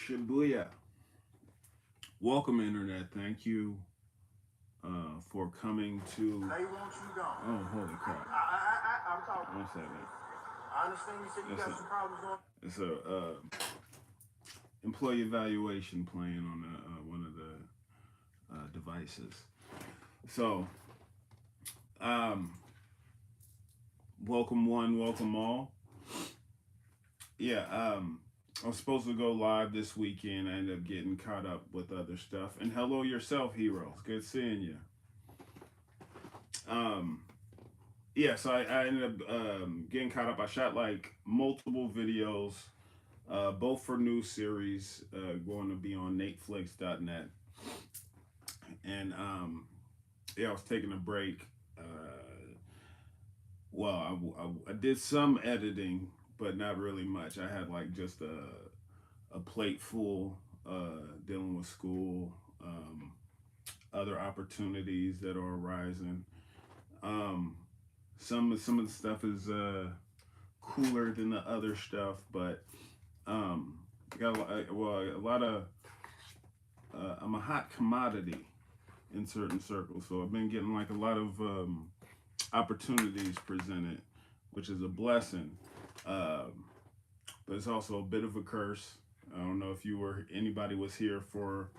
Shibuya. Welcome, Internet. Thank you for coming to. They want you gone. Oh, holy crap. I'm talking. One second. I understand you said you It's got a, some problems going. it's a employee evaluation playing on one of the devices. So, um, welcome one, welcome all. Yeah, I was supposed to go live this weekend. I ended up getting caught up with other stuff. And hello yourself, hero. It's good seeing you. Um, yeah, so I ended up getting caught up. I shot like multiple videos, both for new series, going to be on NatesVlogs.net. And yeah, I was taking a break. Well, I did some editing, but not really much. I had like just a plate full dealing with school, other opportunities that are arising. Um, some of the stuff is cooler than the other stuff, but got a lot of I'm a hot commodity in certain circles, so I've been getting like a lot of opportunities presented, which is a blessing. Um, but it's also a bit of a curse. I don't know if anybody was here for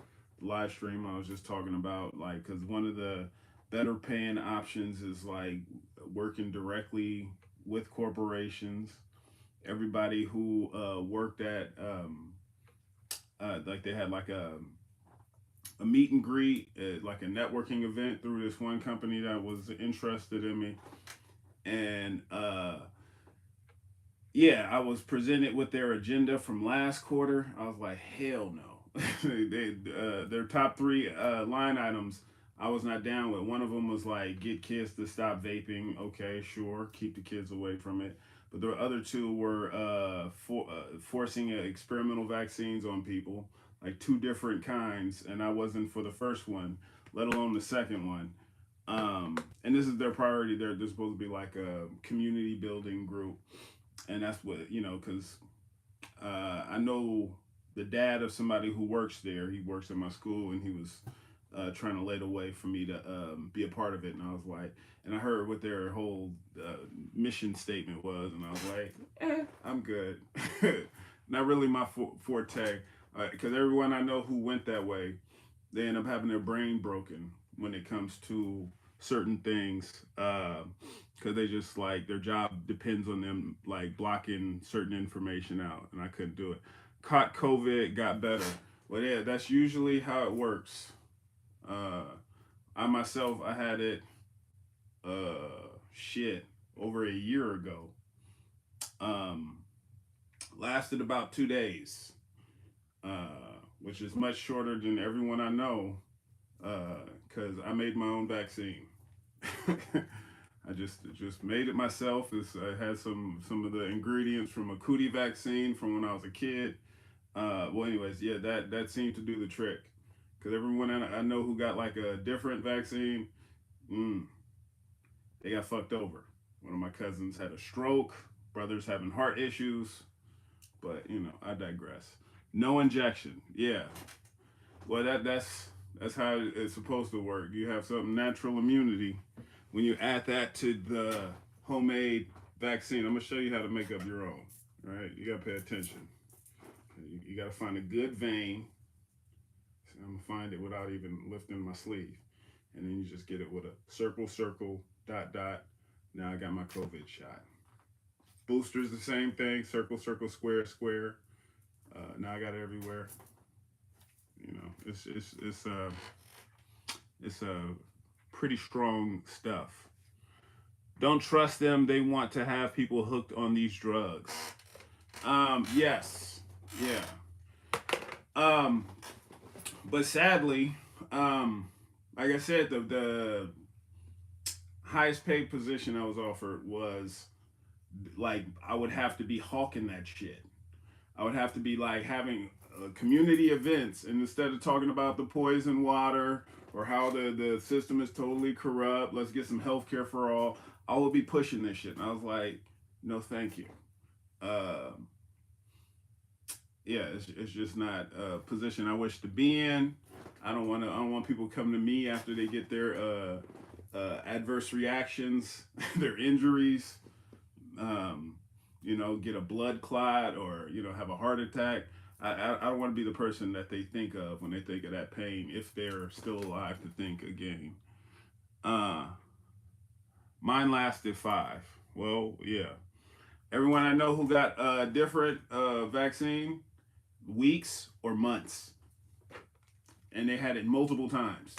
the live stream. I was just talking about like because one of the better paying options is like working directly with corporations. Everybody who worked at like they had like a meet and greet, like a networking event through this one company that was interested in me, and yeah, I was presented with their agenda from last quarter. I was like, hell no. Their top three line items I was not down with. One of them was like, get kids to stop vaping. Okay, sure, keep the kids away from it. But the other two were forcing experimental vaccines on people, like two different kinds, and I wasn't for the first one, let alone the second one. And this is their priority. They're supposed to be like a community building group, and that's what because I know the dad of somebody who works there. He works at my school, and he was trying to lay the way for me to be a part of it. And I was like, and I heard what their whole mission statement was, and I was like, I'm good. Not really my forte, because everyone I know who went that way, they end up having their brain broken when it comes to certain things. Because they just like their job depends on them like blocking certain information out, and I couldn't do it. Caught COVID, got better. Well, yeah, that's usually how it works. Uh, I myself, I had it, shit, over a year ago. Um, Lasted about 2 days, which is much shorter than everyone I know, because I made my own vaccine. I just made it myself. I had some of the ingredients from a cootie vaccine from when I was a kid. Well, anyways, yeah, that seemed to do the trick. Because everyone I know who got like a different vaccine, mm, they got fucked over. One of my cousins had a stroke. Brothers having heart issues. But I digress. No injection. Yeah. Well, that's how it's supposed to work. You have some natural immunity. When you add that to the homemade vaccine, I'm gonna show you how to make up your own. All right, you gotta pay attention. You gotta find a good vein. So I'm gonna find it without even lifting my sleeve, and then you just get it with a circle, circle, dot, dot. Now I got my COVID shot. Boosters the same thing. Circle, circle, square, square. Now I got it everywhere. It's pretty strong stuff. Don't trust them. They want to have people hooked on these drugs. Yes, yeah. Um, but sadly, like I said, the highest paid position I was offered was like I would have to be hawking that shit. I would have to be like having community events, and instead of talking about the poison water or how the system is totally corrupt, let's get some health care for all. I would be pushing this shit, and I was like, no, thank you. Uh, yeah, it's just not a position I wish to be in. I don't want people coming to me after they get their adverse reactions, their injuries, um, get a blood clot or have a heart attack. I don't want to be the person that they think of when they think of that pain if they're still alive to think again. Uh, Mine lasted 5. Well, yeah. Everyone I know who got a different vaccine, weeks or months, and they had it multiple times.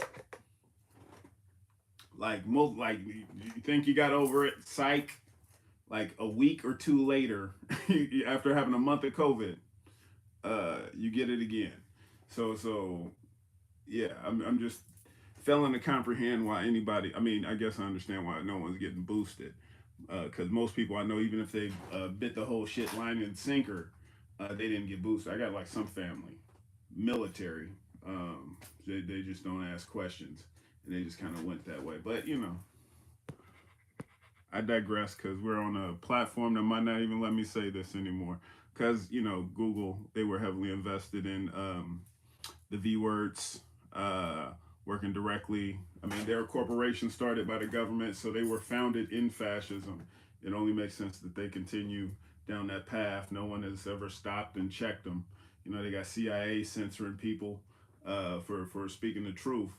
Like you think you got over it, psych. Like a week or two later, after having a month of COVID, you get it again. So yeah, I'm just failing to comprehend why anybody. I mean, I guess I understand why no one's getting boosted. Because most people I know, even if they bit the whole shit line and sinker, they didn't get boosted. I got like some family, military. They just don't ask questions, and they just kind of went that way. But I digress because we're on a platform that might not even let me say this anymore. Because Google, they were heavily invested in the V words, uh, working directly. I mean, they're a corporation started by the government, so they were founded in fascism. It only makes sense that they continue down that path. No one has ever stopped and checked them. They got CIA censoring people for speaking the truth.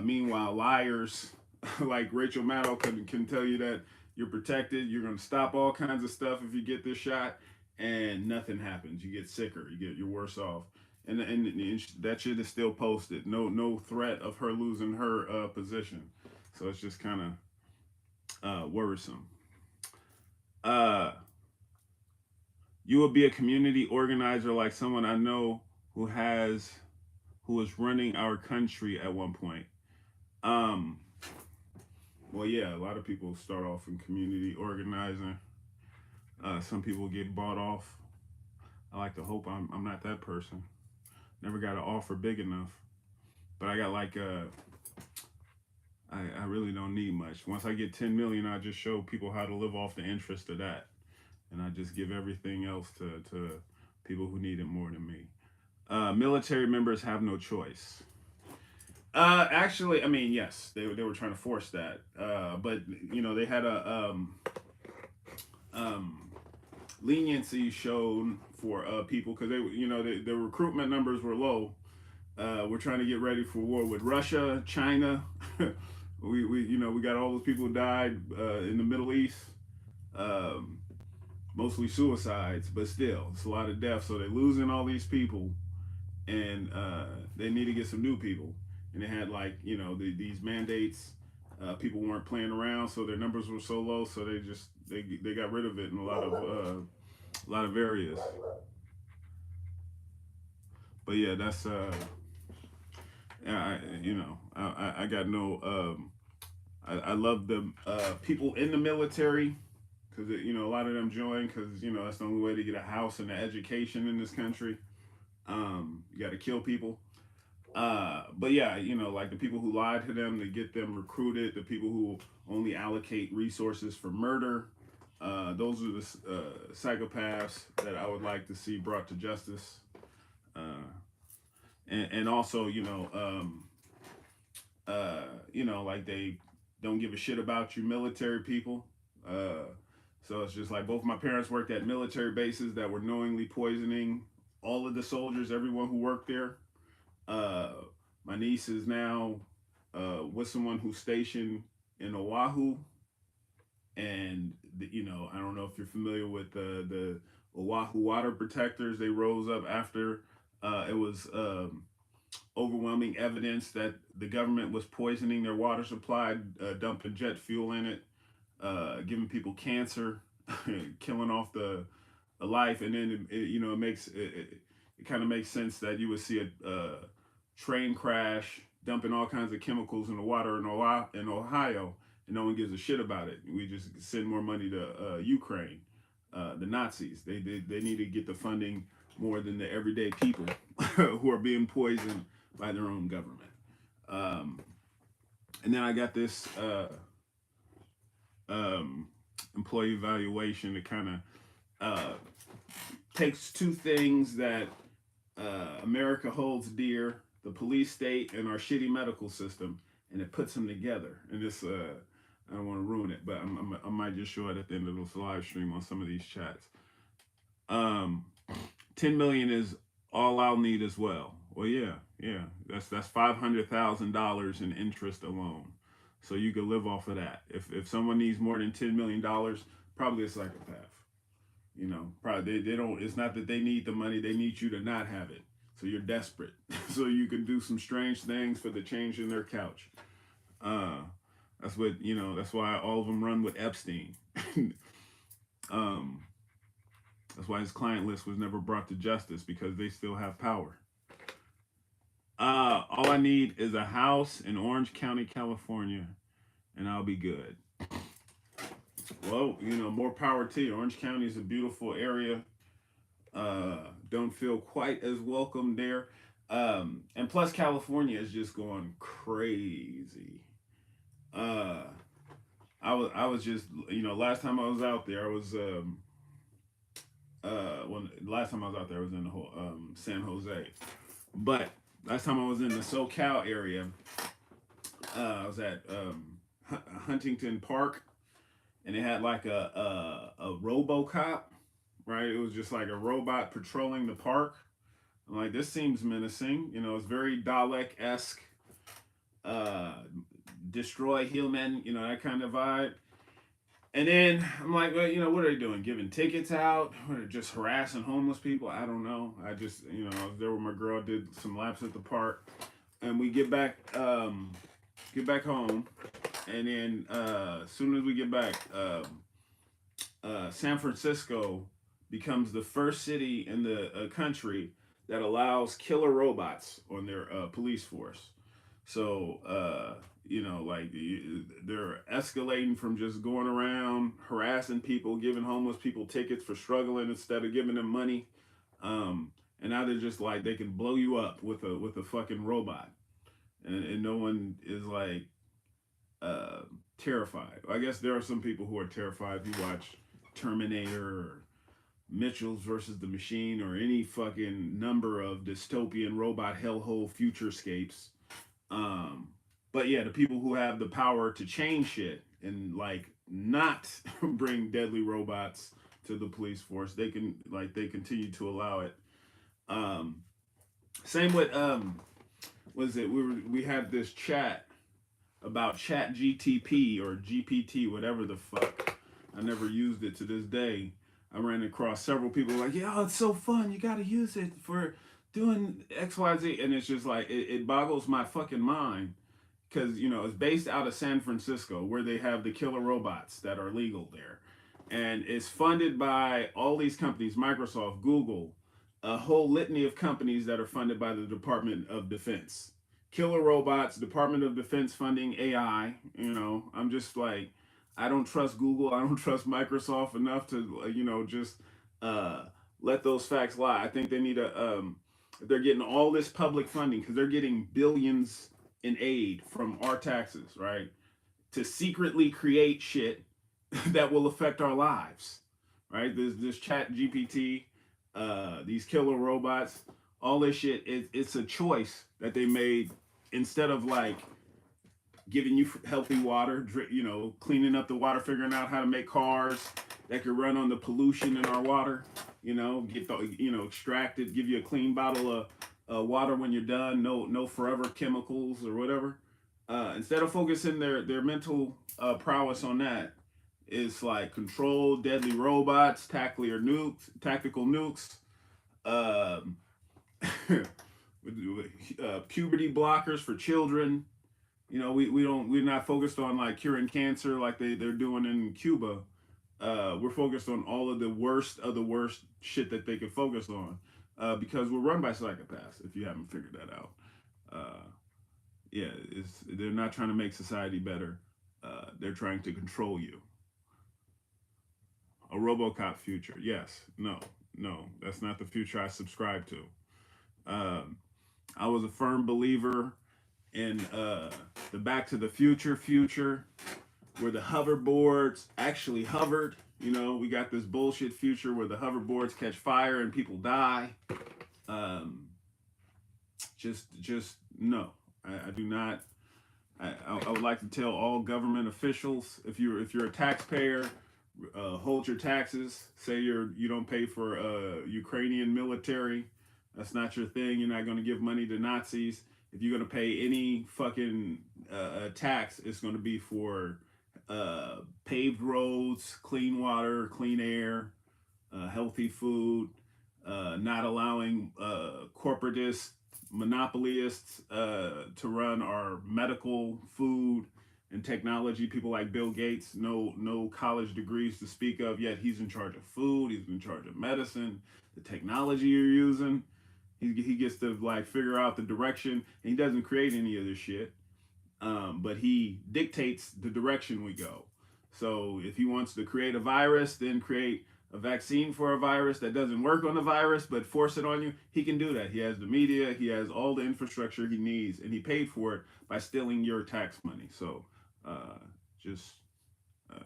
Meanwhile, liars like Rachel Maddow can tell you that you're protected. You're going to stop all kinds of stuff if you get this shot, and nothing happens. You get sicker. You're worse off. And that shit is still posted. No threat of her losing her position. So it's just kind of worrisome. Uh, you will be a community organizer like someone I know who was running our country at one point. Um, well, yeah, a lot of people start off in community organizing. Some people get bought off. I like to hope I'm not that person. Never got an offer big enough, but I got like I really don't need much. Once I get 10 million, I just show people how to live off the interest of that, and I just give everything else to people who need it more than me. Military members have no choice. Actually, I mean, yes, they were trying to force that, but they had a um, leniency shown for people because the recruitment numbers were low. We're trying to get ready for war with Russia, China. We got all those people who died in the Middle East, um, mostly suicides, but still, it's a lot of deaths. So they're losing all these people, and they need to get some new people. And they had these mandates. People weren't playing around, so their numbers were so low. So they got rid of it in a lot of areas. But yeah, that's I got no I love the people in the military because a lot of them join because that's the only way to get a house and an education in this country. You got to kill people. But yeah, like the people who lied to them to get them recruited, the people who only allocate resources for murder. Those are the psychopaths that I would like to see brought to justice. Uh, and also, like they don't give a shit about you military people. Uh, so it's just like both my parents worked at military bases that were knowingly poisoning all of the soldiers, everyone who worked there. Uh, my niece is now with someone who's stationed in Oahu, and I don't know if you're familiar with the Oahu water protectors. They rose up after it was overwhelming evidence that the government was poisoning their water supply, dumping jet fuel in it, giving people cancer, killing off the life, and then it makes it kind of makes sense that you would see a train crash dumping all kinds of chemicals in the water in Ohio, and no one gives a shit about it. We just send more money to Ukraine. The Nazis, they need to get the funding more than the everyday people who are being poisoned by their own government. Um, and then I got this um, employee evaluation to kind of takes two things that America holds dear: the police state and our shitty medical system, and it puts them together. And this, I don't want to ruin it, but I might just show it at the end of this live stream on some of these chats. Um, 10 million is all I'll need as well. Well, yeah, that's $500,000 in interest alone. So you could live off of that. If someone needs more than $10 million, probably a psychopath. You know, probably they don't. It's not that they need the money; they need you to not have it. So you're desperate, so you can do some strange things for the change in their couch. Uh, that's what you know. That's why all of them run with Epstein. um, that's why his client list was never brought to justice because they still have power. All I need is a house in Orange County, California, and I'll be good. Well, you know, more power to you. Orange County is a beautiful area. Don't feel quite as welcome there. And plus, California is just going crazy. Uh, I was just last time I was out there, I was when last time I was out there, I was in the whole San Jose. But last time I was in the SoCal area, I was at Huntington Park, and it had like a RoboCop, right? It was just like a robot patrolling the park. I'm like, this seems menacing. You know, it's very Dalek-esque, uh, destroy human, that kind of vibe. And then I'm like, well, what are they doing? Giving tickets out? Or just harassing homeless people? I don't know. I just, I was there with my girl, did some laps at the park, and we get back home, and then as soon as we get back, San Francisco becomes the first city in the country that allows killer robots on their police force. So, like they're escalating from just going around harassing people, giving homeless people tickets for struggling instead of giving them money. And now they're just like they can blow you up with a fucking robot, and no one is like uh, terrified. I guess there are some people who are terrified if you watch Terminator or Mitchell's versus the Machine or any fucking number of dystopian robot hellhole futurescapes. Um, but yeah, the people who have the power to change shit and like not bring deadly robots to the police force, they continue to allow it. Um, Same with was it we had this chat about Chat GTP or GPT, whatever the fuck. I never used it to this day. I ran across several people like, yeah, it's so fun. You got to use it for doing X, Y, Z. And it's just like, it boggles my fucking mind because, it's based out of San Francisco where they have the killer robots that are legal there. And it's funded by all these companies, Microsoft, Google, a whole litany of companies that are funded by the Department of Defense. Killer robots, Department of Defense funding AI. I'm just like, I don't trust Google. I don't trust Microsoft enough to, just let those facts lie. I think they need they're getting all this public funding because they're getting billions in aid from our taxes, right? To secretly create shit that will affect our lives, right? This Chat GPT, these killer robots, all this shit. It's a choice that they made instead of like giving you healthy water, cleaning up the water, figuring out how to make cars that could run on the pollution in our water, get the, extract it, give you a clean bottle of water when you're done, no forever chemicals or whatever. Instead of focusing their mental prowess on that, it's like controlled deadly robots, tactical nukes, um, puberty blockers for children. We're not focused on like curing cancer like they're doing in Cuba. We're focused on all of the worst shit that they could focus on because we're run by psychopaths. If you haven't figured that out, yeah, they're not trying to make society better. They're trying to control you. A RoboCop future? Yes. No. That's not the future I subscribe to. Um, I was a firm believer in the Back to the future, where the hoverboards actually hovered You know, we got this bullshit future where the hoverboards catch fire and people die. Um, just no. I do not. I would like to tell all government officials, if you're a taxpayer, hold your taxes. Say you don't pay for Ukrainian military. That's not your thing. You're not going to give money to Nazis. If you're going to pay any fucking tax, it's going to be for paved roads, clean water, clean air, healthy food, not allowing corporatists, monopolists to run our medical, food, and technology. People like Bill Gates, no college degrees to speak of, yet he's in charge of food, he's in charge of medicine, the technology you're using. He gets to like figure out the direction. And he doesn't create any of this shit, but he dictates the direction we go. So if he wants to create a virus, then create a vaccine for a virus that doesn't work on the virus, but force it on you, he can do that. He has the media, he has all the infrastructure he needs, and he paid for it by stealing your tax money. So just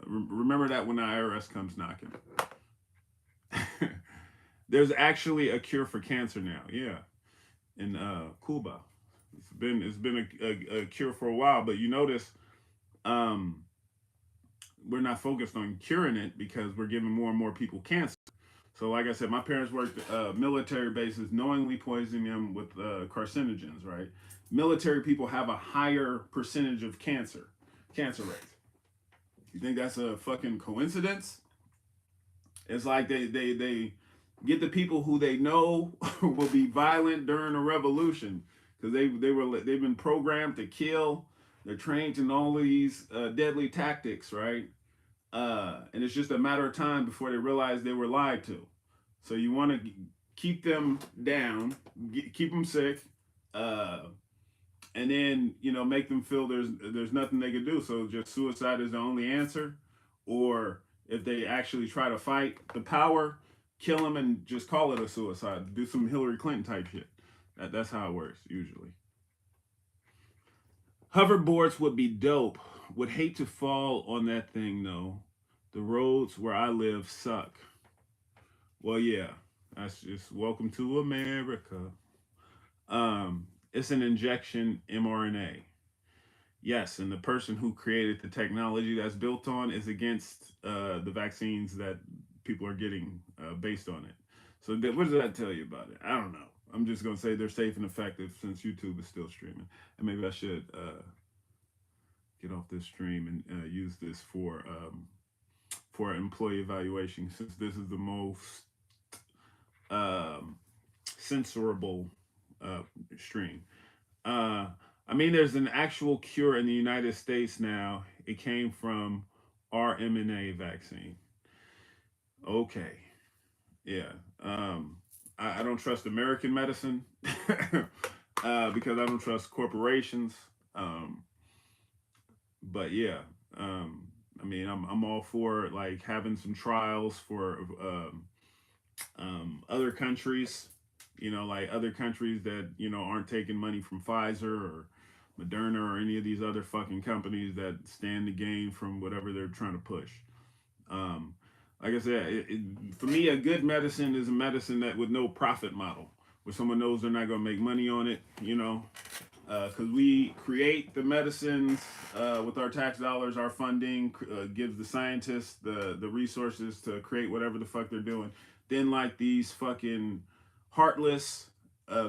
remember that when the IRS comes knocking. There's actually a cure for cancer now. Yeah, in Cuba. It's been a cure for a while, but you notice um, we're not focused on curing it because we're giving more and more people cancer. So, like I said, my parents worked military bases, knowingly poisoning them with carcinogens. Right, military people have a higher percentage of cancer rates. You think that's a fucking coincidence? It's like they get the people who they know will be violent during a revolution because they've been programmed to kill. They're trained in all of these deadly tactics, right? And it's just a matter of time before they realize they were lied to. So you want to keep them down, keep them sick, uh, and then make them feel there's nothing they can do. So just suicide is the only answer, or if they actually try to fight the power, kill them and just call it a suicide. Do some Hillary Clinton type shit. That's how it works usually. Hoverboards would be dope. Would hate to fall on that thing though. The roads where I live suck. Well, yeah, that's just welcome to America. It's an injection mRNA. Yes, and the person who created the technology that's built on is against the vaccines that people are getting based on it. So what does that tell you about it? I don't know. I'm just gonna say they're safe and effective since YouTube is still streaming, and maybe I should get off this stream and use this for employee evaluation since this is the most um, censorable uh, stream. Uh, I mean, there's an actual cure in the United States now. It came from RMNA vaccine. Okay, yeah. I don't trust American medicine because I don't trust corporations. Um, but yeah, I mean, I'm all for like having some trials for other countries, like other countries that aren't taking money from Pfizer or Moderna or any of these other fucking companies that stand to gain from whatever they're trying to push. Um, like I said, for me, a good medicine is a medicine that with no profit model, where someone knows they're not going to make money on it, because we create the medicines with our tax dollars. Our funding gives the scientists the resources to create whatever the fuck they're doing. Then like these fucking heartless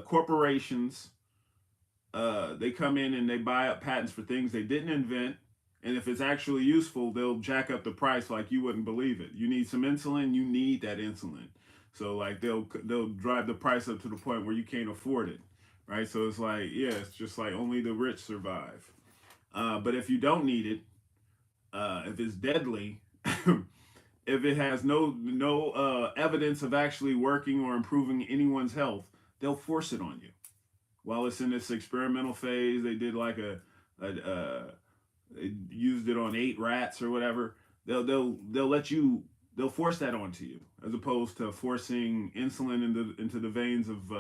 corporations, they come in and they buy up patents for things they didn't invent. And if it's actually useful, they'll jack up the price like you wouldn't believe it. You need some insulin, you need that insulin. So like they'll drive the price up to the point where you can't afford it, right? So it's like, yeah, it's just like only the rich survive. But if you don't need it, if it's deadly, if it has no evidence of actually working or improving anyone's health, they'll force it on you. While it's in this experimental phase, they did like a they used it on 8 rats or whatever. They'll let you, they'll force that onto you as opposed to forcing insulin into the veins of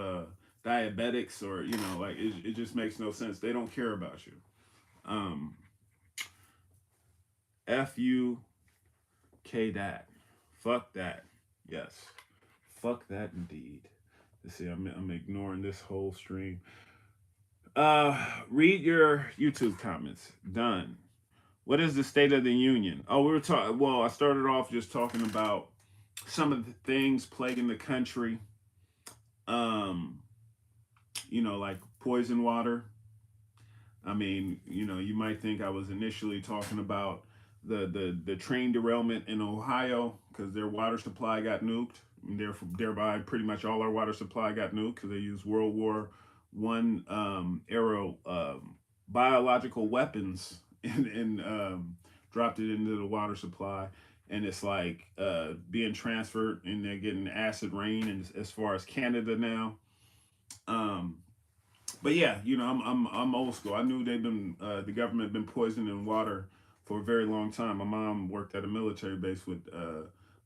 diabetics, or like it just makes no sense. They don't care about you. um FUK that. Fuck that. Yes. Fuck that indeed. Let's see, I'm ignoring this whole stream. Read your YouTube comments. Done. What is the state of the union? Oh, we were talking. Well, I started off just talking about some of the things plaguing the country. Um, like poison water. I mean, you might think I was initially talking about the train derailment in Ohio because their water supply got nuked. And thereby, pretty much all our water supply got nuked because they used World War I era biological weapons and dropped it into the water supply. And it's like being transferred, and they're getting acid rain. And as far as Canada now, um, but yeah, I'm old school. I knew the government been poisoning water for a very long time. My mom worked at a military base with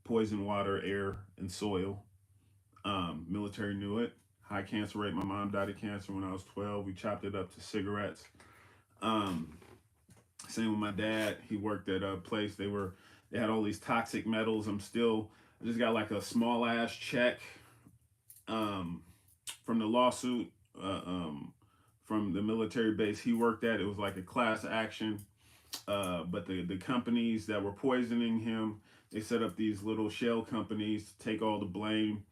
poison water, air, and soil. Military knew it. High cancer rate. My mom died of cancer when I was 12. We chopped it up to cigarettes. Um, Same with my dad. He worked at a place. They had all these toxic metals. I just got like a small ass check um, from the lawsuit from the military base he worked at. It was like a class action. But the companies that were poisoning him, they set up these little shell companies to take all the blame.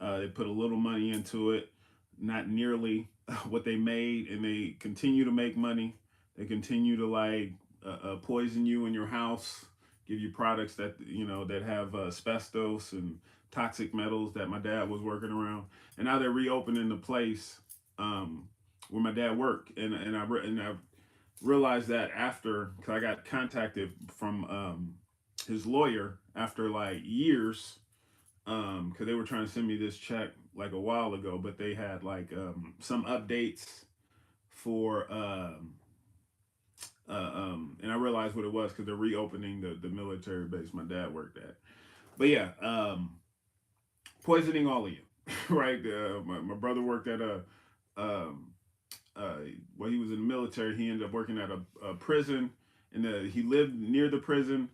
They put a little money into it, not nearly what they made, and they continue to make money. They continue to like poison you in your house, give you products that have asbestos and toxic metals that my dad was working around, and now they're reopening the place where my dad worked, and I realized that after, because I got contacted from his lawyer after like years, because they were trying to send me this check like a while ago, but they had like some updates for and I realized what it was because they're reopening the military base my dad worked at. But yeah, poisoning all of you, right? My brother worked at um, well, he was in the military. He ended up working at a prison, and he lived near the prison.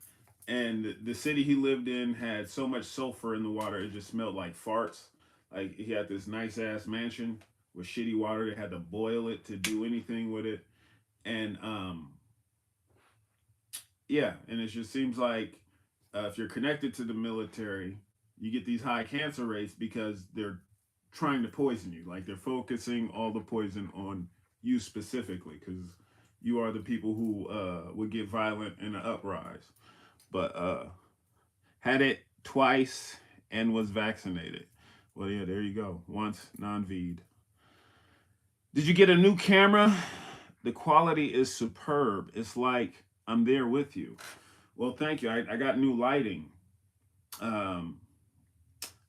And the city he lived in had so much sulfur in the water, it just smelled like farts. Like he had this nice ass mansion with shitty water. They had to boil it to do anything with it, and yeah, and it just seems like if you're connected to the military, you get these high cancer rates because they're trying to poison you. Like they're focusing all the poison on you specifically because you are the people who would get violent in an uprise. But had it twice and was vaccinated. Well, yeah, there you go. Once non-V'd. Did you get a new camera? The quality is superb. It's like I'm there with you. Well, thank you. I got new lighting. Um,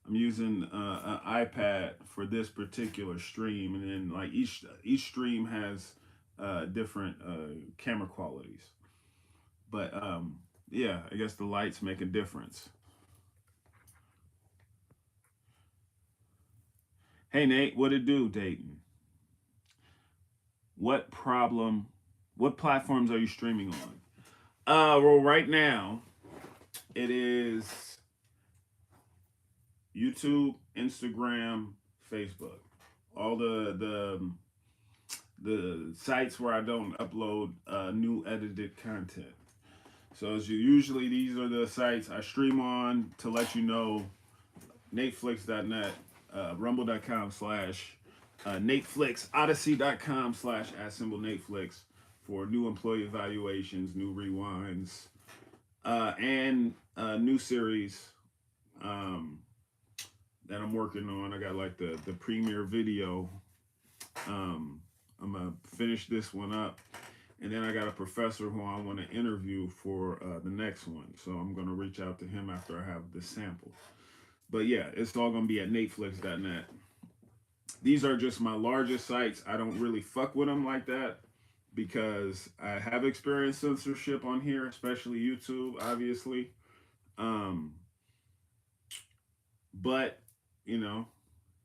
I'm using an iPad for this particular stream, and then like each stream has different camera qualities. But yeah, I guess the lights make a difference. Hey Nate, what it do, Dayton? What problem? What platforms are you streaming on? Well, right now it is YouTube, Instagram, Facebook. All the sites where I don't upload new edited content. So as you usually, these are the sites I stream on to let you know. NatesVlogs.net, rumble.com/. NateFlix, Odyssey.com/ @NateFlix for new employee evaluations, new rewinds, and new series um, that I'm working on. I got like the premiere video. I'm gonna finish this one up, and then I got a professor who I want to interview for the next one. So I'm gonna reach out to him after I have the sample. But yeah, it's all gonna be at NateFlix.net. These are just my largest sites. I don't really fuck with them like that because I have experienced censorship on here, especially YouTube, obviously. Um, but you know,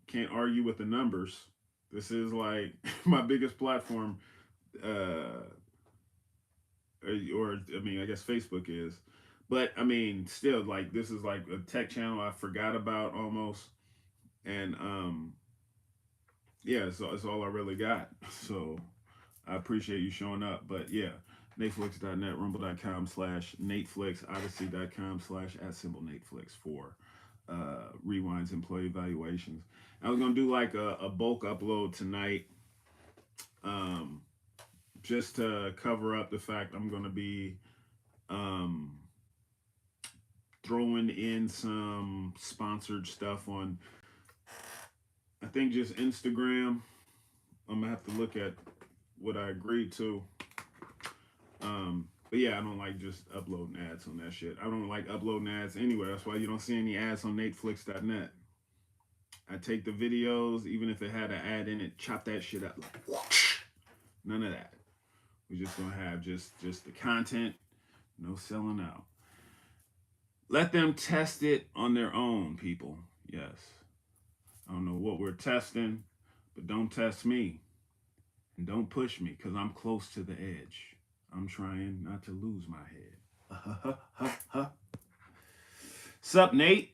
can't argue with the numbers. This is like my biggest platform, or I mean, I guess Facebook is, But I mean, still, like this is like a tech channel I forgot about almost, and yeah, so it's all I really got. So I appreciate you showing up. But yeah, NatesVlogs.net, rumble.com/NatesFlix, Odyssey.com/ @NatesFlix for rewinds and play evaluations. I was gonna do like a bulk upload tonight, um, just to cover up the fact I'm gonna be um, throwing in some sponsored stuff on, I think, just Instagram. I'm gonna have to look at what I agreed to. But yeah, I don't like just uploading ads on that shit. I don't like uploading ads anywhere. That's why you don't see any ads on NatesFlix.net. I take the videos, even if it had an ad in it, chop that shit up. Like, whoosh. None of that. We're just gonna have just the content, no selling out. Let them test it on their own, people. Yes. I don't know what we're testing, but don't test me. And don't push me, because I'm close to the edge. I'm trying not to lose my head. Sup, Nate?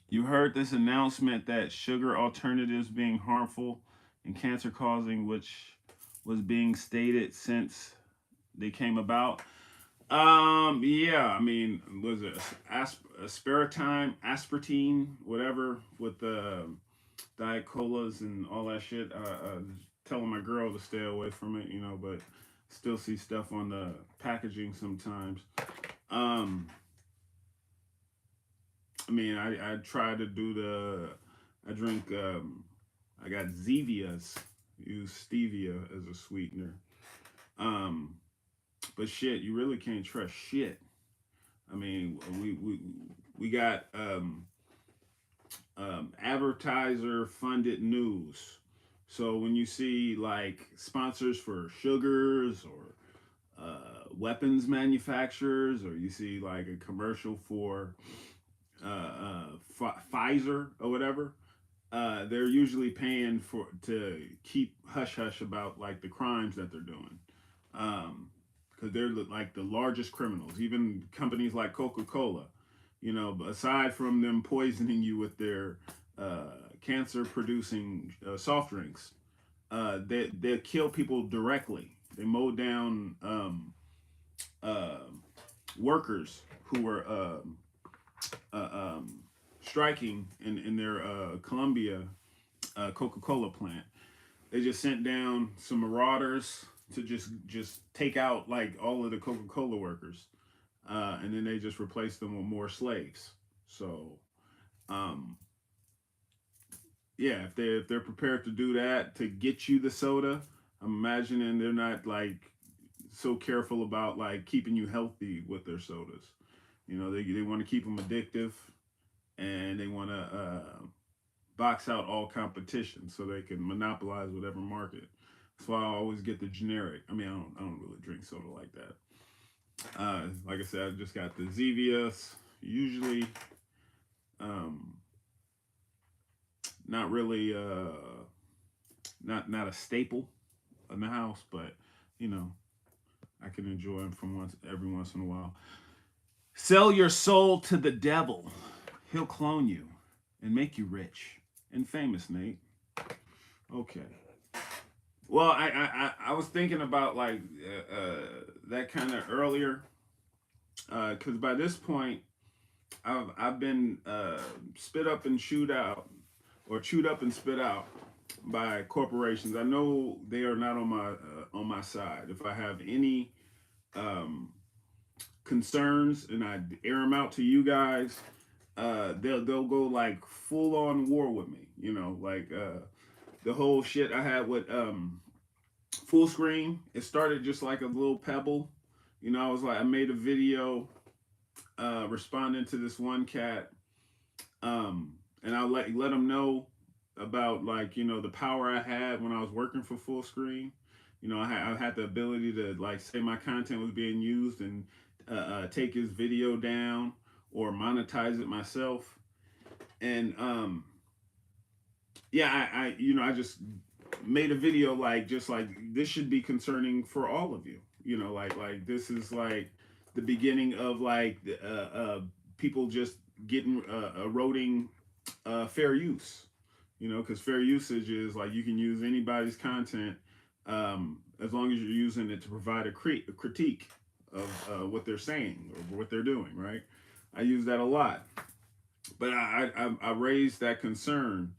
You heard this announcement that sugar alternatives being harmful and cancer causing, which was being stated since they came about. Yeah, I mean, was it aspartame, whatever, with the diet colas and all that shit. Telling my girl to stay away from it, but still see stuff on the packaging sometimes. Um, I mean, I try to do I drink, I got Zevias, use stevia as a sweetener. Um, but shit, you really can't trust shit. I mean, we got advertiser funded news. So when you see like sponsors for sugars or weapons manufacturers, or you see like a commercial for Pfizer or whatever, they're usually paying for to keep hush hush about like the crimes that they're doing, because they're like the largest criminals. Even companies like Coca-Cola, aside from them poisoning you with their cancer-producing soft drinks, they kill people directly. They mow down uh, workers who were striking in their Columbia Coca-Cola plant. They just sent down some marauders to just take out like all of the Coca-Cola workers, and then they just replaced them with more slaves. So, um, yeah, if they're prepared to do that to get you the soda, I'm imagining they're not like so careful about like keeping you healthy with their sodas. They want to keep them addictive, and they want to box out all competition so they can monopolize whatever market. That's why I always get the generic. I mean, I don't really drink soda like that. Like I said, I just got the Zevias. Usually, um, not really, not a staple in the house, but you know, I can enjoy them from every once in a while. Sell your soul to the devil. He'll clone you and make you rich and famous, Nate. Okay. Well, I was thinking about like that kind of earlier, because by this point I've been spit up and chewed out, or chewed up and spit out by corporations. I know they are not on my side. If I have any um, concerns and I air them out to you guys, they'll go like full on war with me. Like the whole shit I had with full screen. It started just like a little pebble. I was like, I made a video responding to this one cat, and I let him know about like the power I had when I was working for full screen. I had the ability to like say my content was being used and take his video down or monetize it myself. And yeah, I just made a video like just like this should be concerning for all of you. Like the beginning of like people just getting eroding fair use. You know, because fair usage is like you can use anybody's content as long as you're using it to provide a critique of what they're saying or what they're doing. Right? I use that a lot, but I raised that concern,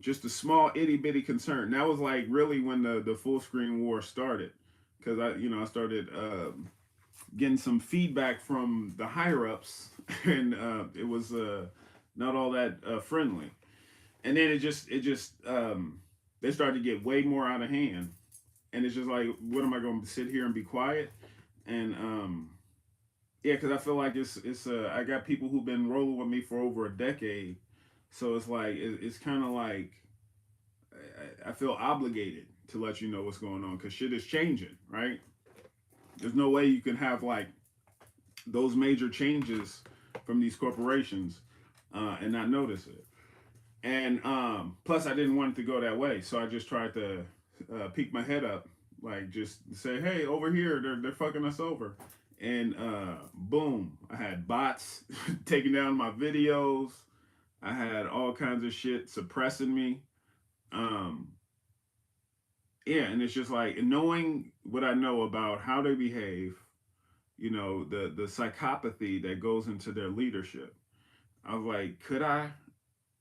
just a small itty bitty concern. That was like really when the full screen war started, because I started getting some feedback from the higher ups, and it was not all that friendly. And then it just they started to get way more out of hand, and it's just like, what am I going to sit here and be quiet? And yeah, because I feel like it's I got people who've been rolling with me for over a decade, so it's like it's kind of like I feel obligated to let you know what's going on because shit is changing, right? There's no way you can have like those major changes from these corporations and not notice it. And plus, I didn't want it to go that way, so I just tried to peek my head up, like just say, "Hey, over here, they're fucking us over." And boom, I had bots taking down my videos. I had all kinds of shit suppressing me. Um, yeah, and it's just like knowing what I know about how they behave, the psychopathy that goes into their leadership. I was like, could I,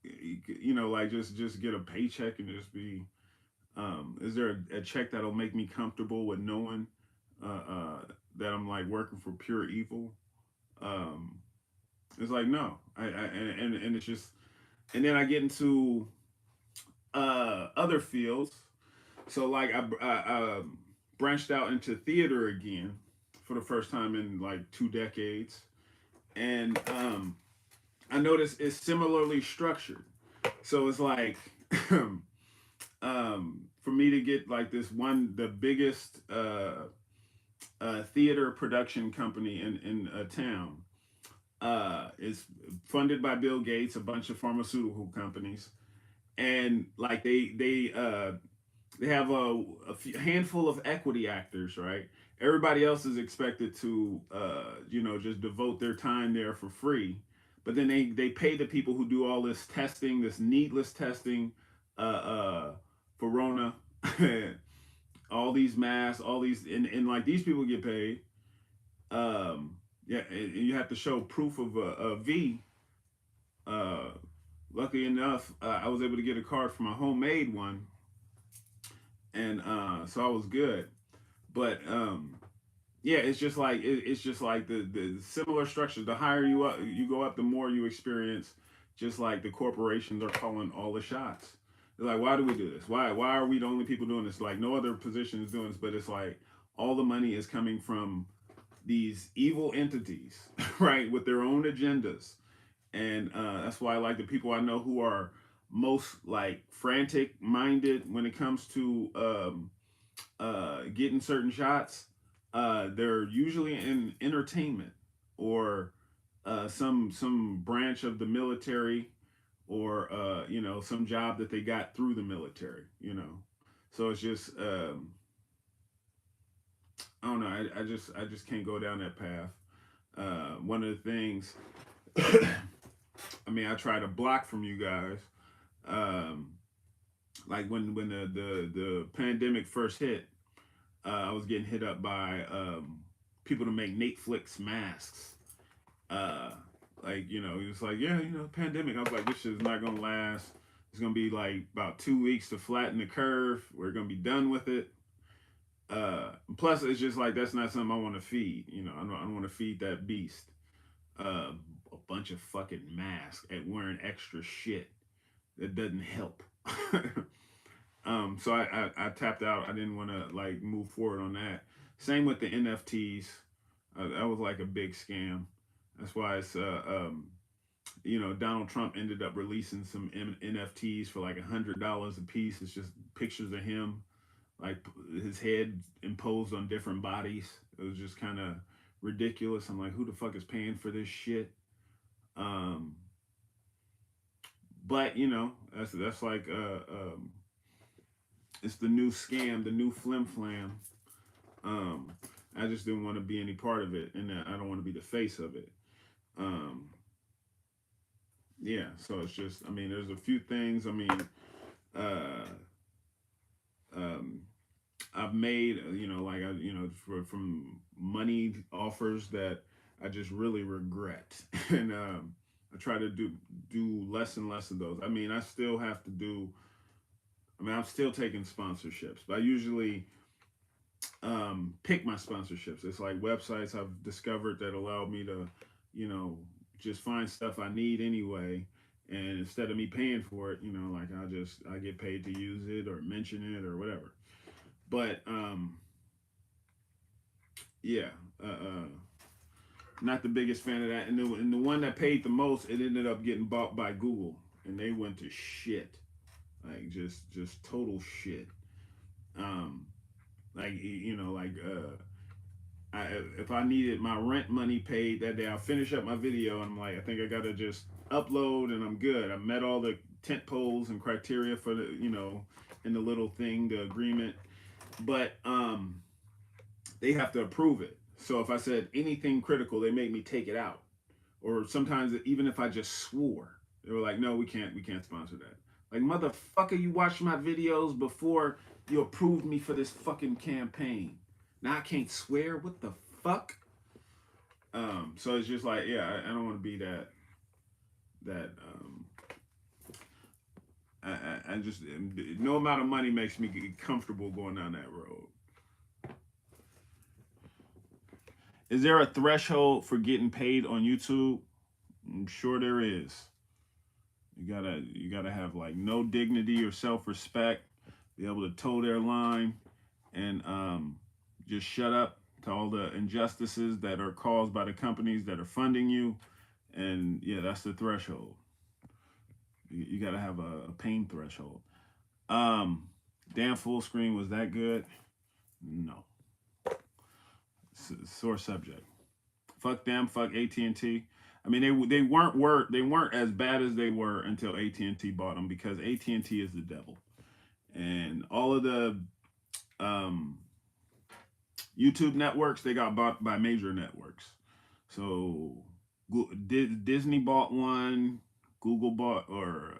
like just get a paycheck and just be, is there a check that'll make me comfortable with knowing that I'm like working for pure evil? Um, it's like no, and it's just, and then I get into other fields. So like I branched out into theater again for the first time in like 2 decades, and I noticed it's similarly structured. So it's like for me to get like the biggest theater production company in a town is funded by Bill Gates, a bunch of pharmaceutical companies, and like they have handful of equity actors, right? Everybody else is expected to, just devote their time there for free. But then they pay the people who do all this testing, this needless testing, uh, uh, for Rona, all these masks, all these, and like these people get paid. Yeah, and you have to show proof of a V. Uh, Luckily enough, I was able to get a card for my homemade one, and so I was good. But yeah, it's just like the similar structure. The higher you go up, the more you experience. Just like the corporations are calling all the shots. They're like, why do we do this? Why are we the only people doing this? Like no other position is doing this, but it's like all the money is coming from these evil entities, right, with their own agendas, and that's why like the people I know who are most like frantic minded when it comes to getting certain shots, they're usually in entertainment or some branch of the military or some job that they got through the military. So it's just I don't know. I just can't go down that path. One of the things, I mean, I try to block from you guys. Um, like when the pandemic first hit, I was getting hit up by people to make NatesVlogs masks. Uh, like he was like, yeah, pandemic. I was like, this shit is not gonna last. It's gonna be like about 2 weeks to flatten the curve. We're gonna be done with it. Plus, it's just like that's not something I want to feed. I don't want to feed that beast. Uh, a bunch of fucking masks and wearing extra shit that doesn't help. So I tapped out. I didn't want to like move forward on that. Same with the NFTs. That was like a big scam. That's why it's Donald Trump ended up releasing some NFTs for like $100 a piece. It's just pictures of him, like his head imposed on different bodies. It was just kind of ridiculous. I'm like, who the fuck is paying for this shit? Um, but that's like it's the new scam, the new flim flam. I just didn't want to be any part of it, and I don't want to be the face of it. Um, yeah, so it's just, I mean, there's a few things. I mean, uh, um, I've made, like from money offers that I just really regret, and I try to do less and less of those. I mean, I still have to do. I mean, I'm still taking sponsorships, but I usually pick my sponsorships. It's like websites I've discovered that allow me to, you know, just find stuff I need anyway. And instead of me paying for it, like I get paid to use it or mention it or whatever. But yeah, uh, uh, not the biggest fan of that. And the one that paid the most, it ended up getting bought by Google, and they went to shit, like just total shit. Um, like if I needed my rent money paid that day, I'll finish up my video and I'm like, I think I gotta just upload and I'm good. I met all the tent poles and criteria for the, in the little thing, the agreement. But they have to approve it. So if I said anything critical, they make me take it out. Or sometimes even if I just swore, they were like, no, we can't sponsor that. Like, motherfucker, you watched my videos before you approved me for this fucking campaign. Now I can't swear. What the fuck? So it's just like, yeah, I don't want to be that. I just no amount of money makes me get comfortable going down that road. Is there a threshold for getting paid on YouTube? I'm sure there is. You gotta have like no dignity or self-respect, be able to toe their line, and just shut up to all the injustices that are caused by the companies that are funding you. And yeah, that's the threshold. You got to have a pain threshold. Um, damn, full screen was that good? No. Sore subject. Fuck them. Fuck AT&T. I mean, they weren't as bad as they were until AT&T bought them, because AT&T is the devil, and all of the um, YouTube networks, they got bought by major networks. So Disney bought one, Google bought, or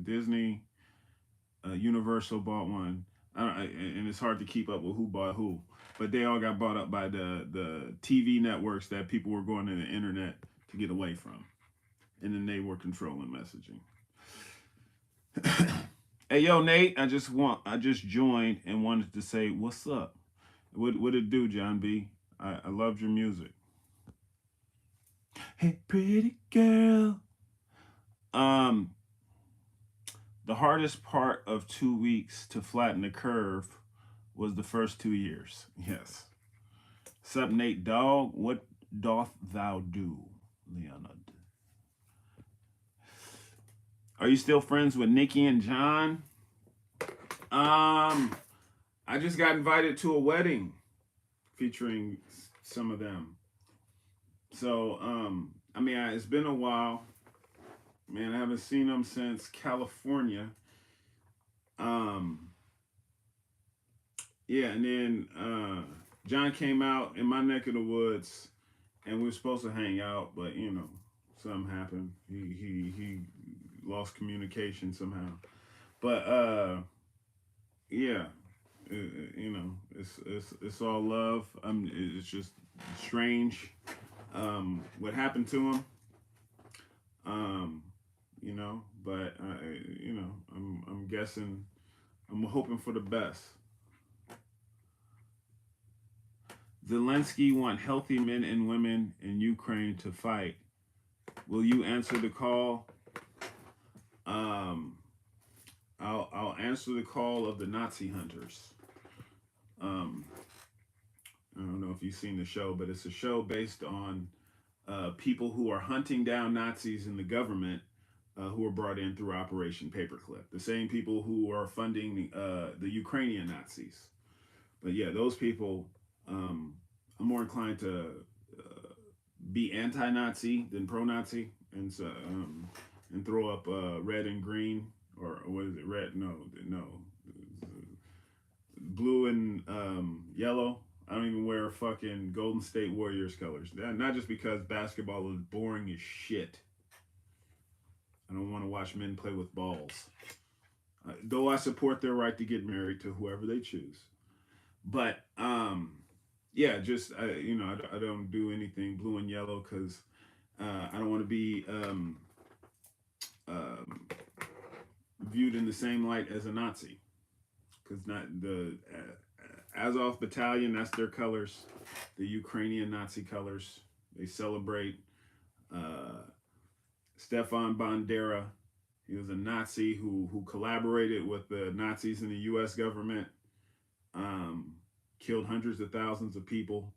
Disney, Universal bought one. And it's hard to keep up with who bought who, but they all got bought up by the TV networks that people were going to the internet to get away from, and then they were controlling messaging. Hey yo, Nate, I just joined and wanted to say what's up. What it do, John B? I loved your music. Hey, pretty girl. Um, the hardest part of 2 weeks to flatten the curve was the first 2 years. Yes. Sup, Nate Dog? What doth thou do, Leonard? Are you still friends with Nikki and John? I just got invited to a wedding featuring some of them. So, I mean, it's been a while. Man, I haven't seen them since California. Um, yeah, and then John came out in my neck of the woods, and we were supposed to hang out, but something happened. He lost communication somehow. But yeah, it's all love. It's just strange what happened to him. Um, but I'm guessing, I'm hoping for the best. Zelensky want healthy men and women in Ukraine to fight. Will you answer the call? Um, I'll answer the call of the Nazi hunters. Um, I don't know if you've seen the show, but it's a show based on people who are hunting down Nazis in the government, who were brought in through Operation Paperclip. The same people who are funding the Ukrainian Nazis. But yeah, those people, I'm more inclined to be anti-Nazi than pro-Nazi, and so and throw up red and green, or what is it? Red? No, blue and yellow. I don't even wear fucking Golden State Warriors colors. Not just because basketball is boring as shit. I don't want to watch men play with balls. Though I support their right to get married to whoever they choose. But yeah, just I don't do anything blue and yellow because I don't want to be um, viewed in the same light as a Nazi. Because not the Azov Battalion, that's their colors. The Ukrainian Nazi colors. They celebrate uh, Stefan Bandera. He was a Nazi who collaborated with the Nazis in the U.S. government, um, killed hundreds of thousands of people,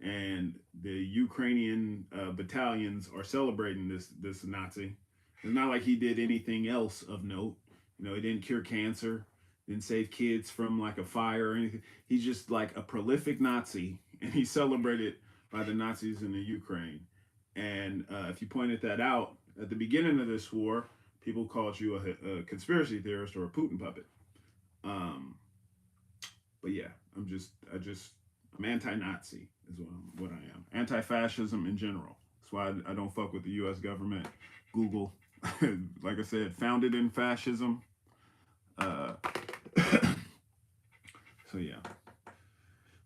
and the Ukrainian battalions are celebrating this Nazi. It's not like he did anything else of note. He didn't cure cancer, didn't save kids from like a fire or anything. He's just like a prolific Nazi, and he's celebrated by the Nazis in the Ukraine. And if you pointed that out at the beginning of this war, people called you a conspiracy theorist or a Putin puppet. Um, but yeah, I'm anti-Nazi is what I am. Anti-fascism in general. That's why I don't fuck with the U.S. government. Google, like I said, founded in fascism. Uh, so yeah,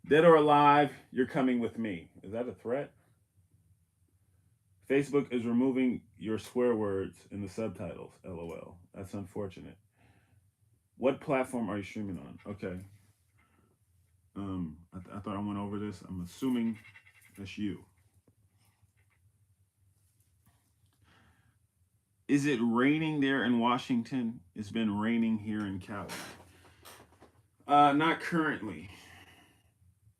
dead or alive, you're coming with me. Is that a threat? Facebook is removing your swear words in the subtitles. LOL. That's unfortunate. What platform are you streaming on? Okay. I thought I went over this. I'm assuming that's you. Is it raining there in Washington? It's been raining here in Cali. Not currently.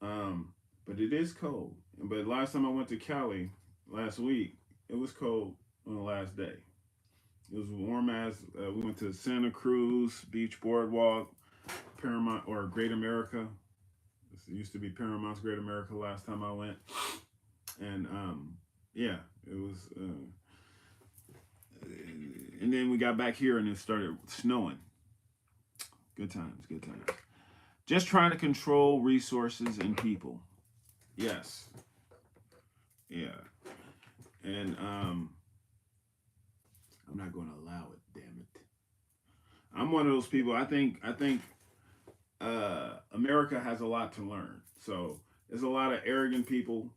But it is cold. But last time I went to Cali last week, it was cold on the last day. It was warm as we went to Santa Cruz Beach Boardwalk, Paramount or Great America. It used to be Paramount's Great America last time I went, and yeah, it was. And then we got back here and it started snowing. Good times, good times. Just trying to control resources and people. Yes. Yeah. And I'm not going to allow it. Damn it. I'm one of those people. I think America has a lot to learn. So there's a lot of arrogant people.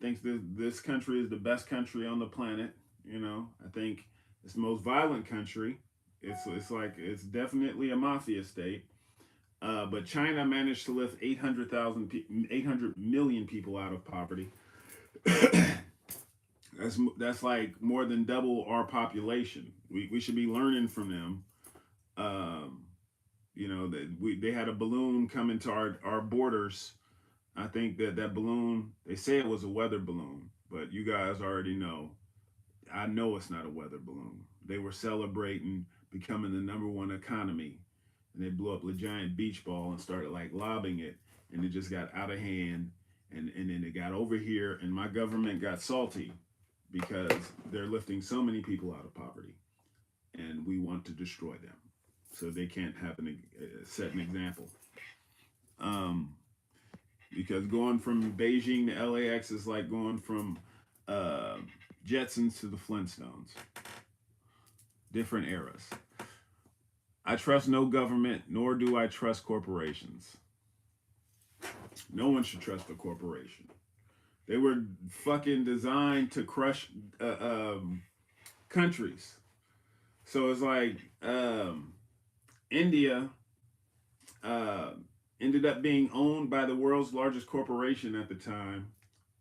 Thinks this country is the best country on the planet. I think it's the most violent country. It's definitely a mafia state. But China managed to lift 800 million people out of poverty. That's like more than double our population. We should be learning from them. They had a balloon come into our borders. I think that balloon, they say it was a weather balloon, but you guys already know. I know it's not a weather balloon. They were celebrating becoming the number one economy, and they blew up a giant beach ball and started like lobbing it, and it just got out of hand, and then it got over here, and my government got salty because they're lifting so many people out of poverty, and we want to destroy them, so they can't set an example. Because going from Beijing to LAX is like going from Jetsons to the Flintstones. Different eras. I trust no government, nor do I trust corporations. No one should trust a corporation. They were fucking designed to crush countries. So it's like India ended up being owned by the world's largest corporation at the time,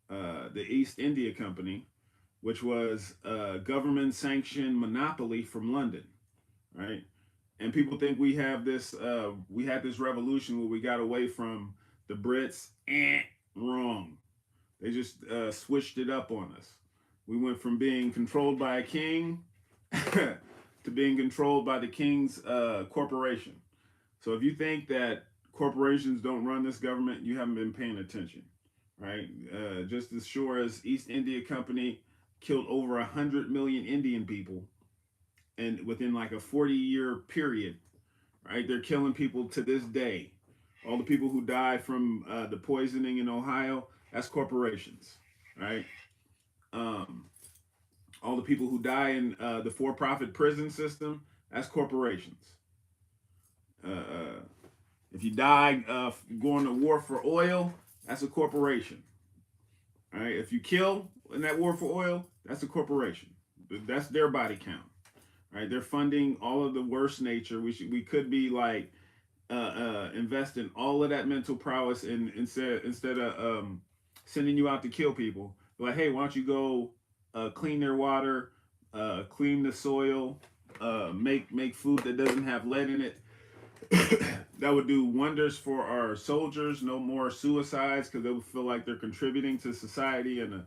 the East India Company, which was a government-sanctioned monopoly from London, right? And people think we had this revolution where we got away from the Brits. Wrong. They just switched it up on us. We went from being controlled by a king to being controlled by the king's corporation. So if you think that corporations don't run this government, you haven't been paying attention, right? Just as sure as East India Company killed over 100 million Indian people, and within like a 40-year period, right? They're killing people to this day. All the people who die from the poisoning in Ohio, that's corporations, right? Um, all the people who die in the for-profit prison system, that's corporations. Uh, if you die going to war for oil, that's a corporation. All right. If you kill in that war for oil, that's a corporation. That's their body count. Right. They're funding all of the worst nature. We could be like investing all of that mental prowess in instead of sending you out to kill people. Like, hey, why don't you go clean their water, clean the soil, make food that doesn't have lead in it. That would do wonders for our soldiers. No more suicides because they would feel like they're contributing to society in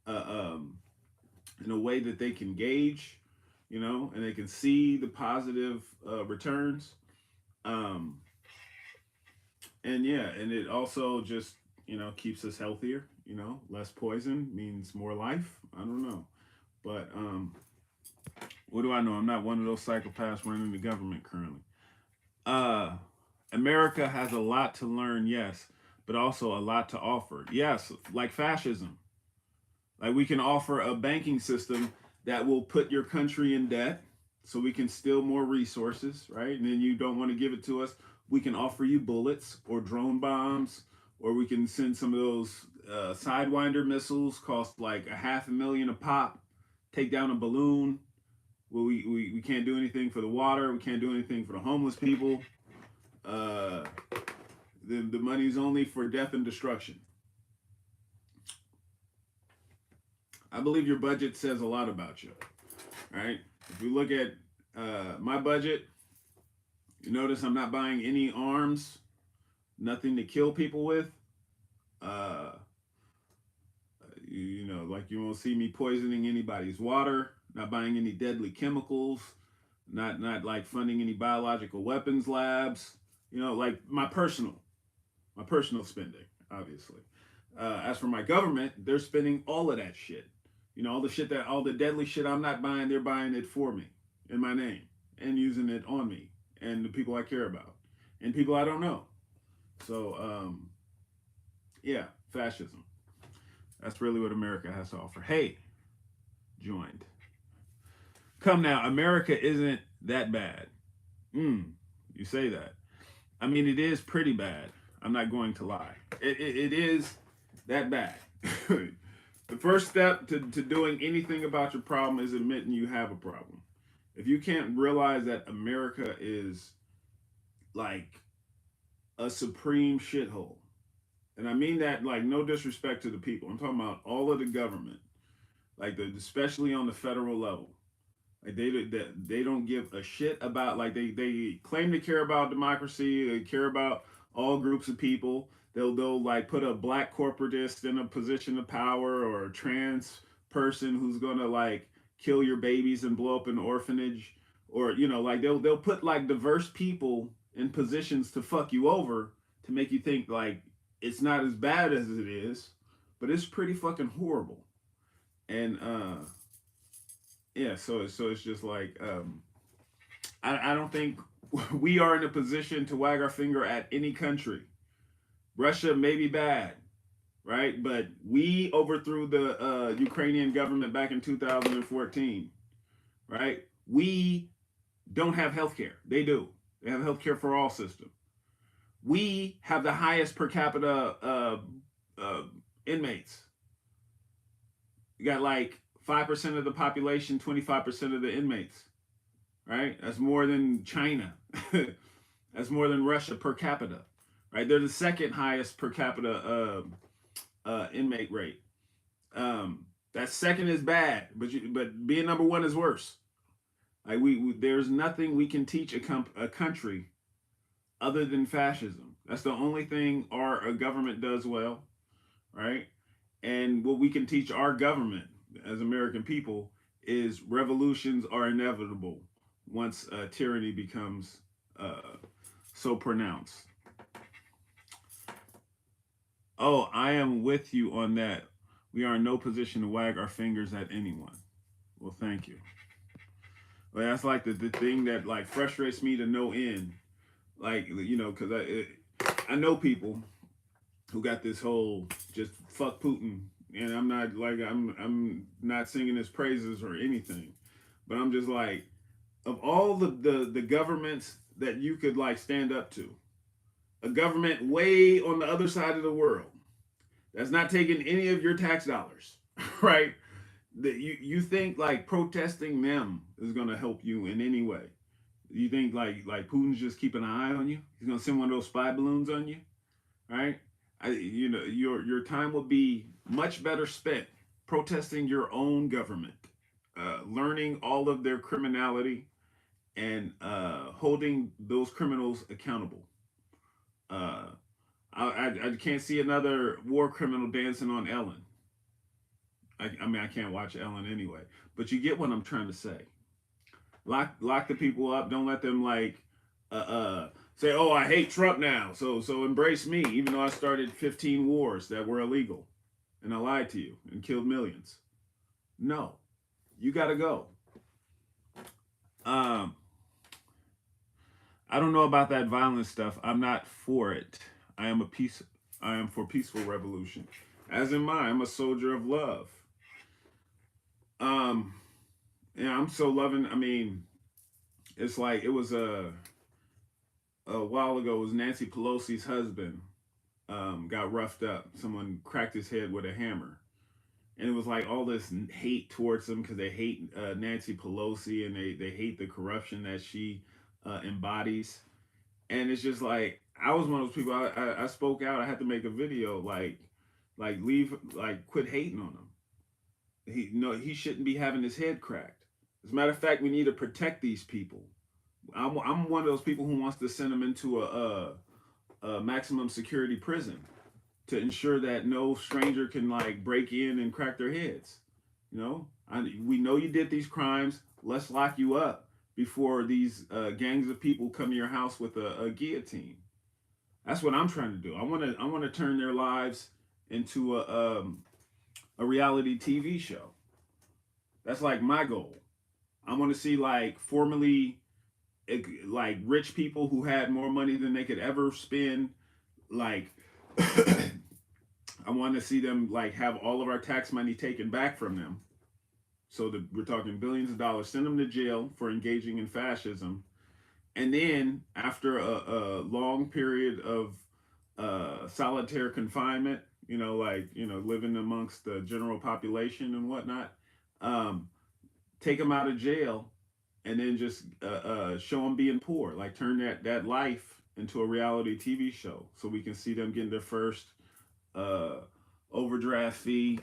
a way that they can gauge, and they can see the positive returns. Um, and yeah, and it also just keeps us healthier. Less poison means more life. I don't know, but what do I know? I'm not one of those psychopaths running the government currently. Uh, America has a lot to learn, yes, but also a lot to offer. Yes, like fascism. Like we can offer a banking system that will put your country in debt so we can steal more resources, right? And then you don't want to give it to us. We can offer you bullets or drone bombs, or we can send some of those Sidewinder missiles, cost like $500,000 a pop, take down a balloon. Well, we can't do anything for the water. We can't do anything for the homeless people. Uh, the money's only for death and destruction. I believe your budget says a lot about you, right? If you look at my budget, you notice I'm not buying any arms, nothing to kill people with. Uh, like you won't see me poisoning anybody's water, not buying any deadly chemicals, not like funding any biological weapons labs. Like my personal spending, obviously. As for my government, they're spending all of that shit. All the deadly shit I'm not buying, they're buying it for me in my name and using it on me and the people I care about and people I don't know. So, yeah, fascism. That's really what America has to offer. Hey, joined. Come now, America isn't that bad. You say that. I mean, it is pretty bad. I'm not going to lie. It is that bad. The first step to doing anything about your problem is admitting you have a problem. If you can't realize that America is like a supreme shithole, and I mean that like no disrespect to the people, I'm talking about all of the government, like especially on the federal level. Like they don't give a shit about like they claim to care about democracy. They care about all groups of people. They'll like put a black corporatist in a position of power or a trans person who's gonna like kill your babies and blow up an orphanage or like they'll put like diverse people in positions to fuck you over to make you think like it's not as bad as it is, but it's pretty fucking horrible. And yeah, so it's just like I don't think we are in a position to wag our finger at any country. Russia may be bad, right? But we overthrew the Ukrainian government back in 2014, right? We don't have health care. They do. They have health care for all system. We have the highest per capita uh, inmates. You got like 5% of the population, 25% of the inmates, right? That's more than China. That's more than Russia per capita, right? They're the second highest per capita inmate rate. That second is bad, but being number one is worse. Like there's nothing we can teach a country other than fascism. That's the only thing our government does well, right? And what we can teach our government as American people is revolutions are inevitable once tyranny becomes so pronounced. Oh, I am with you on that. We are in no position to wag our fingers at anyone. Well, thank you. Well, that's like the thing that like frustrates me to no end. Like because I know people who got this whole just fuck Putin, and I'm not like I'm not singing his praises or anything, but I'm just like, of all the governments that you could like stand up to, a government way on the other side of the world that's not taking any of your tax dollars, right? That you think like protesting them is gonna help you in any way? You think like Putin's just keeping an eye on you? He's gonna send one of those spy balloons on you, right? Your time will be much better spent protesting your own government, learning all of their criminality, and holding those criminals accountable. Uh, I can't see another war criminal dancing on Ellen. I mean, I can't watch Ellen anyway. But you get what I'm trying to say. Lock the people up. Don't let them like say, "Oh, I hate Trump now." So embrace me, even though I started 15 wars that were illegal, and I lied to you and killed millions. No, you got to go. Um, I don't know about that violent stuff. I'm not for it. I am a peace. I am for peaceful revolution. As am I. I'm a soldier of love. Um, yeah, I'm so loving. I mean, it's like it was a while ago. It was Nancy Pelosi's husband got roughed up. Someone cracked his head with a hammer, and it was like all this hate towards him because they hate Nancy Pelosi and they hate the corruption that she embodies. And it's just like I was one of those people. I spoke out. I had to make a video like leave like quit hating on him. He shouldn't be having his head cracked. As a matter of fact, we need to protect these people. I'm one of those people who wants to send them into a maximum security prison to ensure that no stranger can like break in and crack their heads. We know you did these crimes. Let's lock you up before these gangs of people come to your house with a guillotine. That's what I'm trying to do. I want to turn their lives into a reality TV show. That's like my goal. I want to see like formerly like rich people who had more money than they could ever spend. Like I want to see them like have all of our tax money taken back from them. So that we're talking billions of dollars, send them to jail for engaging in fascism, and then after a long period of solitary confinement, living amongst the general population and whatnot, um, take them out of jail, and then just show them being poor, like turn that life into a reality TV show, so we can see them getting their first uh, overdraft fee,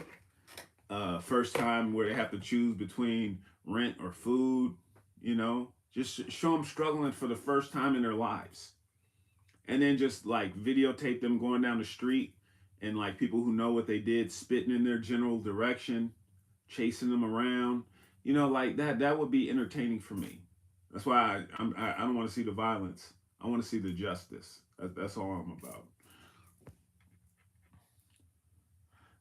first time where they have to choose between rent or food, just show them struggling for the first time in their lives. And then just like videotape them going down the street and like people who know what they did spitting in their general direction, chasing them around, like that would be entertaining for me. That's why I don't want to see the violence. I want to see the justice. That's all I'm about.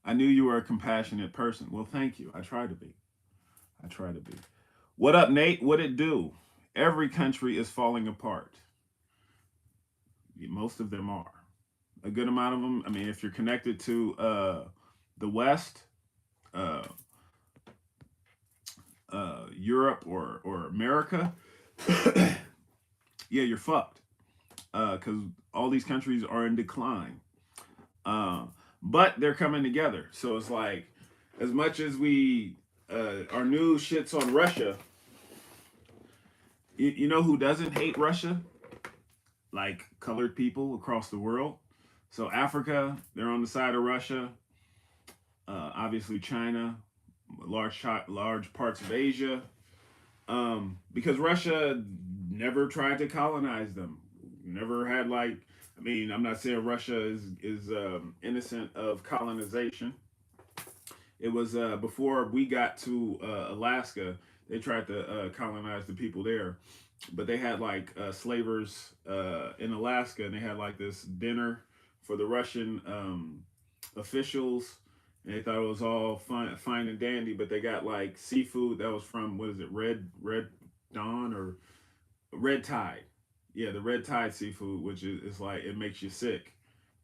I knew you were a compassionate person. Well, thank you. I try to be. I try to be. What up, Nate? What it do? Every country is falling apart. Most of them are. A good amount of them. I mean, if you're connected to the West, uh, Europe, or America, yeah, you're fucked. Because all these countries are in decline. Uh, but they're coming together. So it's like, as much as our news shits on Russia, you know who doesn't hate Russia? Like colored people across the world. So Africa, they're on the side of Russia. Obviously China, large parts of Asia, because Russia never tried to colonize them. Never had like, I mean, I'm not saying Russia is innocent of colonization. It was before we got to Alaska, they tried to colonize the people there, but they had like slavers in Alaska, and they had like this dinner for the Russian officials, and they thought it was all fine and dandy. But they got like seafood that was from, what is it, Red Dawn or Red Tide. Yeah, the red tide seafood, which is like it makes you sick,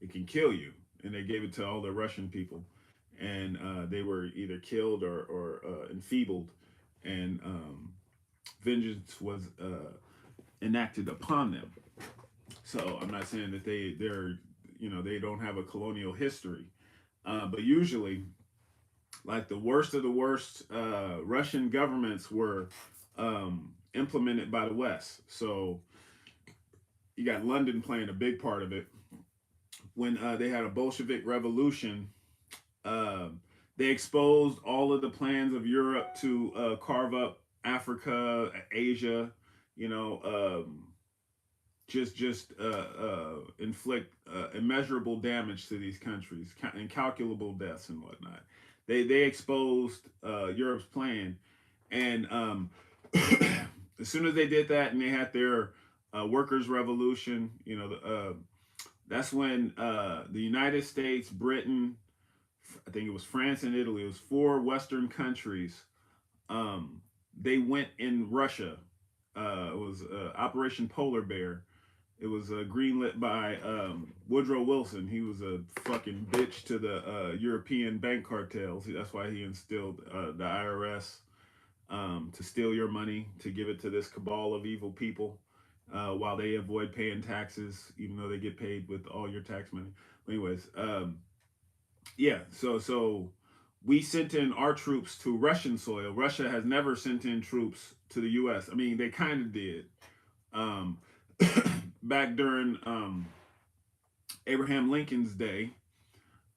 it can kill you, and they gave it to all the Russian people, and they were either killed or enfeebled, and vengeance was enacted upon them. So I'm not saying that they're they don't have a colonial history, but usually like the worst of the worst Russian governments were implemented by the West. So you got London playing a big part of it. When they had a Bolshevik revolution, uh, they exposed all of the plans of Europe to carve up Africa, Asia, you know, inflict immeasurable damage to these countries, incalculable deaths and whatnot. They exposed Europe's plan, and as soon as they did that, and they had their workers' revolution, that's when the United States, Britain, I think it was France and Italy, it was four Western countries. Um, they went in Russia. It was Operation Polar Bear. It was greenlit by Woodrow Wilson. He was a fucking bitch to the European bank cartels. That's why he instilled the IRS to steal your money, to give it to this cabal of evil people while they avoid paying taxes, even though they get paid with all your tax money. Anyways, yeah, so we sent in our troops to Russian soil. Russia has never sent in troops to the U.S. I mean, they kind of did. Um, back during Abraham Lincoln's day,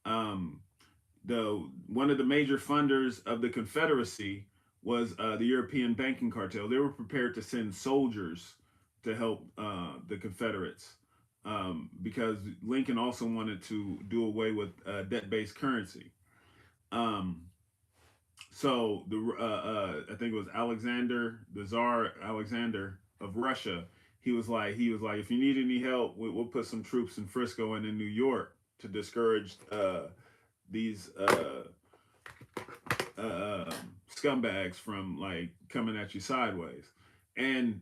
um, the one of the major funders of the Confederacy was the European banking cartel. They were prepared to send soldiers to help the Confederates because Lincoln also wanted to do away with debt-based currency. Um, so I think it was Alexander, the Tsar Alexander of Russia. He was like, if you need any help, we'll put some troops in Frisco and in New York to discourage these uh, scumbags from like coming at you sideways. And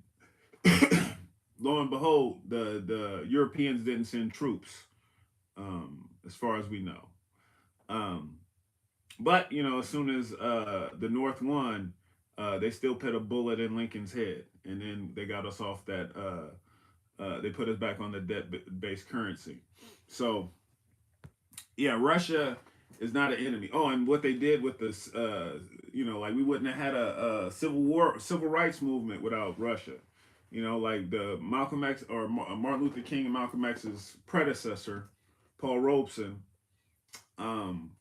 lo and behold, the Europeans didn't send troops, as far as we know. Um, but as soon as the North won, they still put a bullet in Lincoln's head, and then they got us off that. They put us back on the debt-based currency. So yeah, Russia is not an enemy. Oh, and what they did with this, like we wouldn't have had a civil rights movement without Russia. Like the Malcolm X or Martin Luther King and Malcolm X's predecessor, Paul Robeson. Um,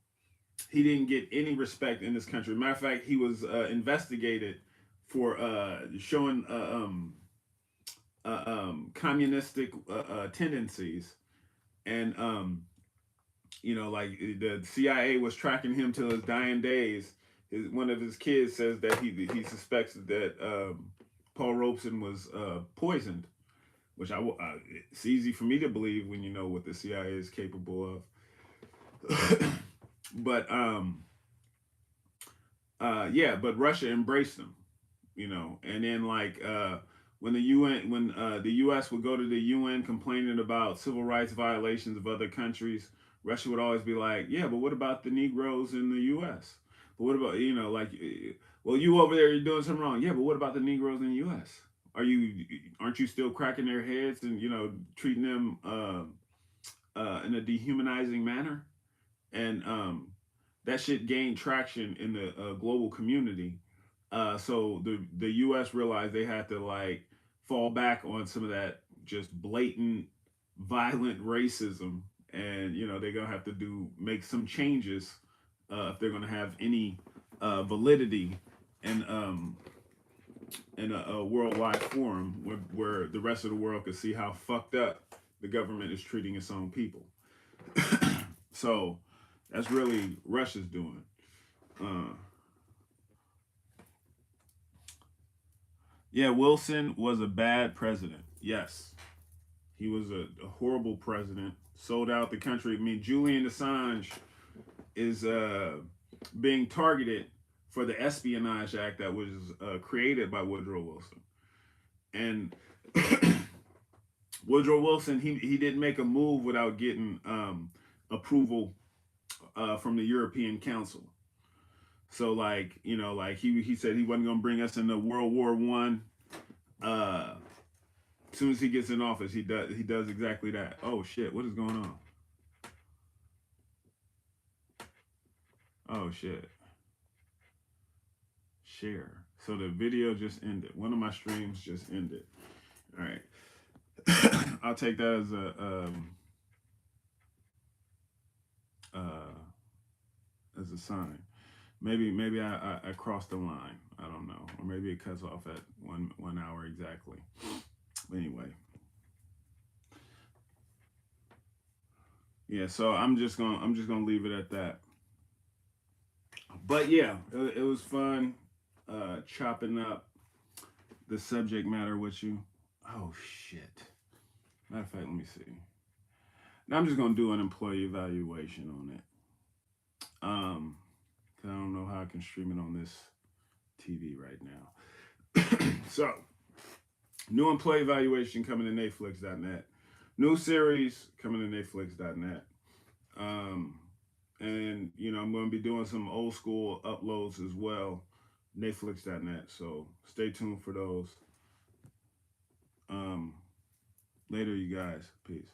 he didn't get any respect in this country. Matter of fact, he was investigated for showing communistic tendencies, and like the CIA was tracking him till his dying days. One of his kids says that he suspects that Paul Robeson was poisoned, which it's easy for me to believe when you know what the CIA is capable of. But yeah, but Russia embraced them, and then like when the U.S. would go to the UN complaining about civil rights violations of other countries, Russia would always be like, yeah, but what about the Negroes in the U.S.? But what about like, well, you over there, you're doing something wrong. Yeah, but what about the Negroes in the U.S.? Aren't you still cracking their heads and treating them in a dehumanizing manner? And that shit gained traction in the global community. So the U.S. realized they had to like fall back on some of that just blatant, violent racism, and they're gonna have to make some changes if they're gonna have any validity in a worldwide forum where the rest of the world could see how fucked up the government is treating its own people. So that's really Russia's doing. Uh, yeah, Wilson was a bad president. Yes, he was a horrible president. Sold out the country. I mean, Julian Assange is being targeted for the Espionage Act that was created by Woodrow Wilson. And Woodrow Wilson, he didn't make a move without getting approval from the European Council. So like like he said he wasn't gonna bring us into World War I. As soon as he gets in office, he does exactly that. Oh shit, what is going on? Oh shit. Share. So the video just ended. One of my streams just ended. All right. I'll take that as a sign. Maybe I crossed the line. I don't know, or maybe it cuts off at 1 hour exactly. Anyway, yeah. So I'm just gonna leave it at that. But yeah, it was fun chopping up the subject matter with you. Oh shit. Matter of fact, let me see. Now I'm just gonna do an employee evaluation on it. Um, 'Cause I don't know how I can stream it on this TV right now. So, new employee evaluation coming to NatesVlogs.net. New series coming to NatesVlogs.net. Um, and I'm going to be doing some old school uploads as well. NatesVlogs.net. So stay tuned for those. Um, Later, you guys. Peace.